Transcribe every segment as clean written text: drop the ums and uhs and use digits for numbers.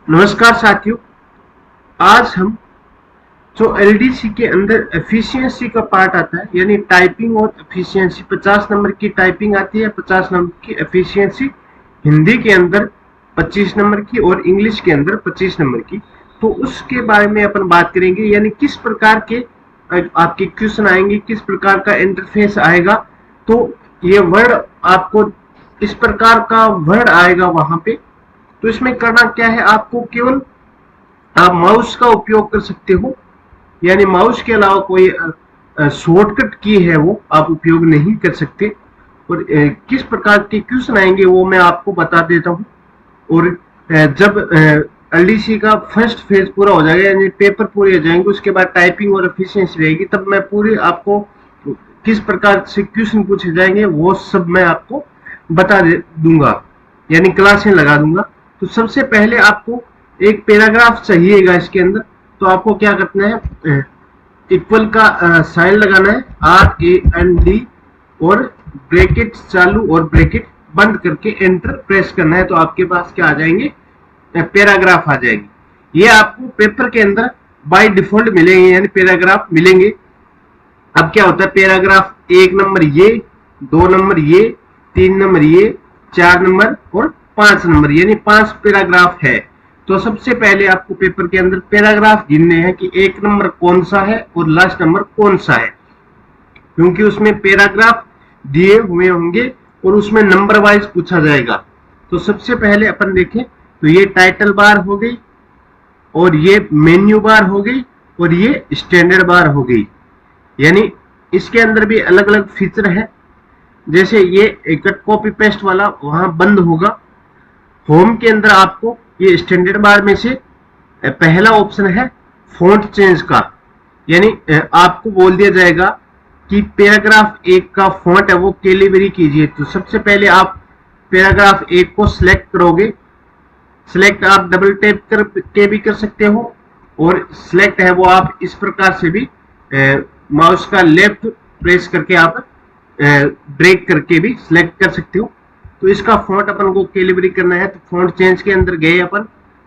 नमस्कार साथियों। आज हम जो एलडीसी के अंदर एफिशिएंसी का पार्ट आता है, यानी टाइपिंग और एफिशिएंसी, 50 नंबर की टाइपिंग आती है, 50 नंबर की एफिशिएंसी, हिंदी के अंदर 25 नंबर की और इंग्लिश के अंदर 25 नंबर की। तो उसके बारे में अपन बात करेंगे, यानी किस प्रकार के आपके क्वेश्चन आएंगे, किस प्रकार का इंटरफेस आएगा। तो ये वर्ड आपको इस प्रकार का वर्ड आएगा वहां पे। तो इसमें करना क्या है, आपको केवल आप माउस का उपयोग कर सकते हो, यानी माउस के अलावा कोई शॉर्टकट की है वो आप उपयोग नहीं कर सकते। और किस प्रकार के क्वेश्चन आएंगे वो मैं आपको बता देता हूँ। और जब एलडीसी का फर्स्ट फेज पूरा हो जाएगा, यानी पेपर पूरे हो जाएंगे, उसके बाद टाइपिंग और एफिशिएंसी रहेगी, तब मैं पूरी आपको किस प्रकार से क्वेश्चन पूछे जाएंगे वो सब मैं आपको बता दूंगा, यानी क्लासें लगा दूंगा। तो सबसे पहले आपको एक पैराग्राफ चाहिएगा इसके अंदर। तो आपको क्या करना है, इक्वल का साइन लगाना है, RAND, और ब्रैकेट चालू और ब्रैकेट बंद करके एंटर प्रेस करना है। तो आपके पास क्या आ जाएंगे, पैराग्राफ आ जाएंगे। ये आपको पेपर के अंदर बाय डिफॉल्ट मिलेंगे, यानी पैराग्राफ मिलेंगे। अब क्या होता है, पैराग्राफ 1 नंबर ये, 2 नंबर ये, 3 नंबर ये, 4 नंबर और 5 नंबर, यानी 5 पैराग्राफ है। तो सबसे पहले आपको पेपर के अंदर पैराग्राफ गिनने हैं कि 1 नंबर कौन सा है और लास्ट नंबर कौन सा है, क्योंकि उसमें पैराग्राफ दिए हुए होंगे और उसमें नंबर वाइज पूछा जाएगा। तो सबसे पहले अपन देखें तो ये टाइटल बार हो गई, और ये मेन्यू बार हो गई, और ये स्टैंडर्ड बार हो गई। यानी इसके अंदर भी अलग अलग फीचर है, जैसे ये कट कॉपी पेस्ट वाला वहां बंद होगा। होम के अंदर आपको ये स्टैंडर्ड बार में से पहला ऑप्शन है फॉन्ट चेंज का, यानी आपको बोल दिया जाएगा कि पैराग्राफ 1 का फॉन्ट है वो कैलिब्री कीजिए। तो सबसे पहले आप पैराग्राफ 1 को सिलेक्ट करोगे। सिलेक्ट आप डबल टैप के भी कर सकते हो, और सिलेक्ट है वो आप इस प्रकार से भी माउस का लेफ्ट प्रेस करके आप ड्रैग करके भी सिलेक्ट कर सकते हो। तो इसका फॉन्ट अपन को कैलिब्री करना है, तो फॉन्ट चेंज के अंदर गए अपन,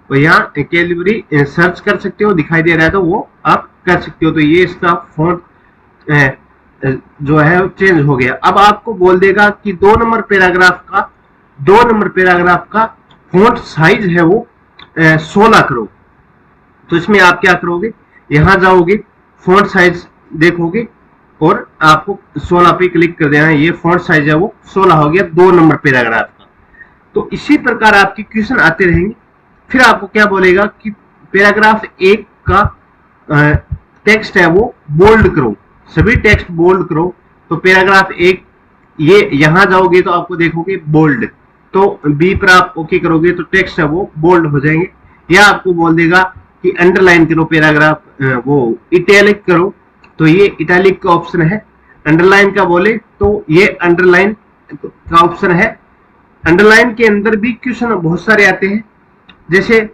तो यहाँ कैलिब्री सर्च कर सकते हो, दिखाई दे रहा है तो वो आप कर सकते हो। तो ये इसका फॉन्ट जो है चेंज हो गया। अब आपको बोल देगा कि 2 नंबर पैराग्राफ का फॉन्ट साइज है वो 16 करो। तो इसमें आप क्या करोगे, यहां जाओगे, फॉन्ट साइज देखोगे और आपको 16 पे क्लिक कर देना है। ये फॉन्ट साइज है वो 16 हो गया 2 नंबर पैराग्राफ का। तो इसी प्रकार आपके क्वेश्चन आते रहेंगे। फिर आपको क्या बोलेगा कि पैराग्राफ 1 का टेक्स्ट है वो बोल्ड करो, सभी टेक्स्ट बोल्ड करो। तो पैराग्राफ 1 ये यहां जाओगे तो आपको देखोगे बोल्ड, तो बी पर आप ओके करोगे तो टेक्स्ट है वो बोल्ड हो जाएंगे। या आपको बोल देगा कि अंडरलाइन करो पैराग्राफ, वो इटैलिक करो, तो ये इटैलिक का ऑप्शन है। अंडरलाइन का बोले तो ये अंडरलाइन का ऑप्शन है। अंडरलाइन के अंदर भी क्वेश्चन बहुत सारे आते हैं, जैसे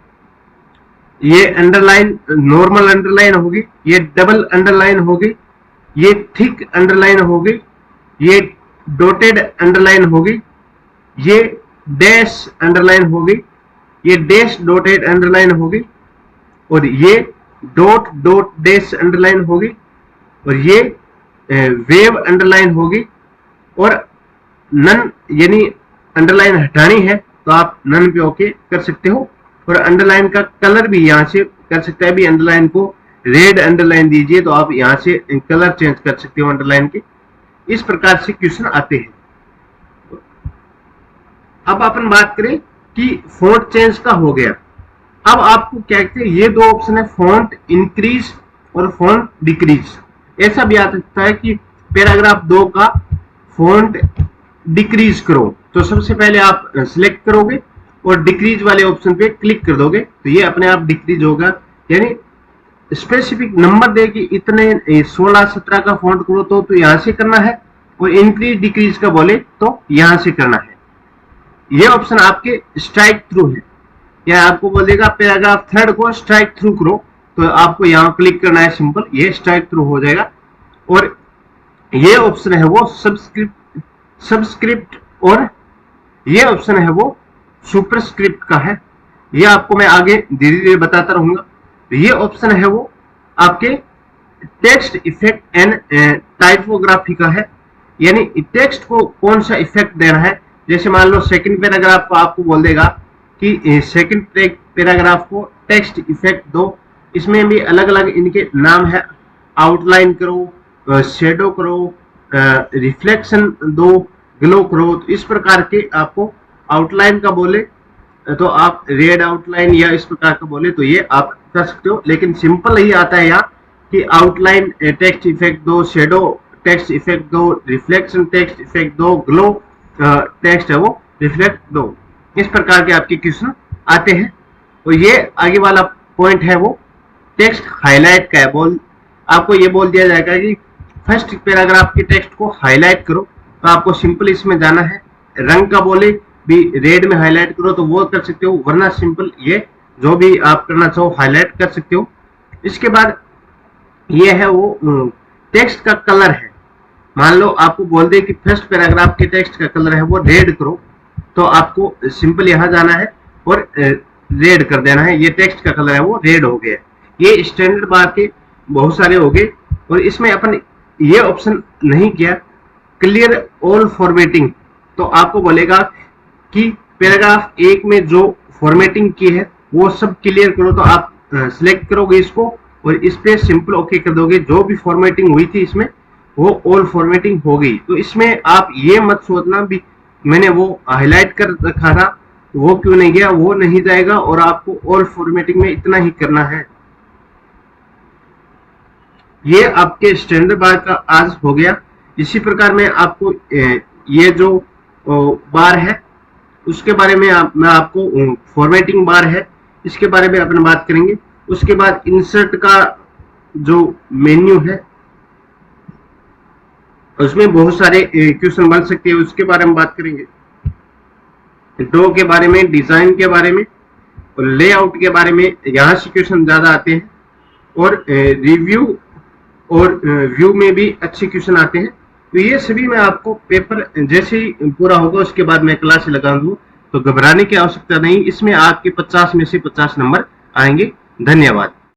ये अंडरलाइन नॉर्मल अंडरलाइन होगी, ये डबल अंडरलाइन होगी, ये थिक अंडरलाइन होगी, ये डॉटेड अंडरलाइन होगी, ये डैश अंडरलाइन होगी, ये डैश डॉटेड अंडरलाइन होगी, और ये डॉट डॉट डैश अंडरलाइन होगी, और ये वेव अंडरलाइन होगी। और नन यानी अंडरलाइन हटानी है तो आप नन पे ओके कर सकते हो। और अंडरलाइन का कलर भी यहाँ से कर सकते हैं, अभी अंडरलाइन को रेड अंडरलाइन दीजिए तो आप यहाँ से कलर चेंज कर सकते हो अंडरलाइन के। इस प्रकार से क्वेश्चन आते हैं। अब अपन बात करें कि फॉन्ट चेंज का हो गया। अब आपको क्या कहते हैं, ये 2 ऑप्शन है, फॉन्ट इंक्रीज और फॉन्ट डिक्रीज। ऐसा भी आ सकता है कि पैराग्राफ 2 का फॉन्ट डिक्रीज करो, तो सबसे पहले आप सिलेक्ट करोगे और डिक्रीज वाले ऑप्शन पे क्लिक कर दोगे तो ये अपने आप डिक्रीज होगा। यानी स्पेसिफिक नंबर दे कि इतने 16-17 का फॉन्ट करो तो यहाँ से करना है, और इंक्रीज डिक्रीज का बोले तो यहाँ से करना है। ये ऑप्शन आपके स्ट्राइक थ्रू है, या आपको बोलेगा पैराग्राफ 3 को स्ट्राइक थ्रू करो, तो आपको यहाँ क्लिक करना है, सिंपल ये स्ट्राइक थ्रू हो जाएगा। और ये ऑप्शन है वो सबस्क्रिप्ट, और ये ऑप्शन है वो सुपरस्क्रिप्ट का है। ये आपको मैं आगे धीरे धीरे बताता रहूंगा। ये ऑप्शन है वो आपके टेक्स्ट इफेक्ट एंड टाइपोग्राफी का है, यानी टेक्स्ट को कौन सा इफेक्ट देना है। जैसे मान लो सेकंड पैराग्राफ को आपको बोल देगा कि सेकंड पैराग्राफ को टेक्स्ट इफेक्ट दो। इसमें भी अलग अलग इनके नाम है, आउटलाइन करो, शेडो करो, रिफ्लेक्शन दो, ग्लो करो। तो इस प्रकार के आपको आउटलाइन का बोले तो आप रेड आउटलाइन या इस प्रकार का बोले तो ये आप कर सकते हो, लेकिन सिंपल ही आता है यहाँ कि आउटलाइन टेक्स्ट इफेक्ट दो, शेडो टेक्स्ट इफेक्ट दो, रिफ्लेक्शन टेक्स्ट इफेक्ट दो, ग्लो टेक्स्ट है वो रिफ्लेक्ट दो। इस प्रकार के आपके क्वेश्चन आते हैं। तो ये आगे वाला पॉइंट है वो टेक्स्ट हाईलाइट का है। आपको ये बोल दिया जाएगा कि फर्स्ट पैराग्राफ के टेक्स्ट को हाईलाइट करो, तो आपको सिंपल इसमें जाना है। रंग का बोले भी रेड में हाईलाइट करो तो वो कर सकते हो, वरना सिंपल ये जो भी आप करना चाहो हाईलाइट कर सकते हो। इसके बाद ये है वो टेक्स्ट का कलर है। मान लो आपको बोल दे कि फर्स्ट पैराग्राफ के टेक्स्ट का कलर है वो रेड करो, तो आपको सिंपल यहां जाना है और रेड कर देना है। ये टेक्स्ट का कलर है वो रेड हो गया। ये स्टैंडर्ड बार के बहुत सारे हो गए। और इसमें अपन ये ऑप्शन नहीं किया क्लियर ऑल फॉर्मेटिंग, तो आपको बोलेगा कि पैराग्राफ 1 में जो फॉर्मेटिंग की है वो सब क्लियर करो। तो आप सिलेक्ट करोगे इसको और इस पे सिंपल ओके कर दोगे। जो भी फॉर्मेटिंग हुई थी इसमें वो ऑल फॉर्मेटिंग हो गई। तो इसमें आप ये मत सोचना भी मैंने वो हाईलाइट कर रखा था वो क्यों नहीं गया, वो नहीं जाएगा और आपको ऑल फॉर्मेटिंग में इतना ही करना है। ये आपके स्टैंडर्ड बार का आज हो गया। इसी प्रकार में आपको ये जो बार है उसके बारे में मैं आपको फॉर्मेटिंग बार है इसके बारे में अपन बात करेंगे। उसके बाद इंसर्ट का जो मेन्यू है उसमें बहुत सारे क्वेश्चन बन सकते हैं, उसके बारे में बात करेंगे। ड्रॉ के बारे में, डिजाइन के बारे में और लेआउट के बारे में यहाँ से क्वेश्चन ज्यादा आते हैं। और रिव्यू और व्यू में भी अच्छे क्वेश्चन आते हैं। तो ये सभी मैं आपको पेपर जैसे ही पूरा होगा उसके बाद मैं क्लास लगा दूँ, तो घबराने की आवश्यकता नहीं। इसमें आपके 50 में से 50 नंबर आएंगे। धन्यवाद।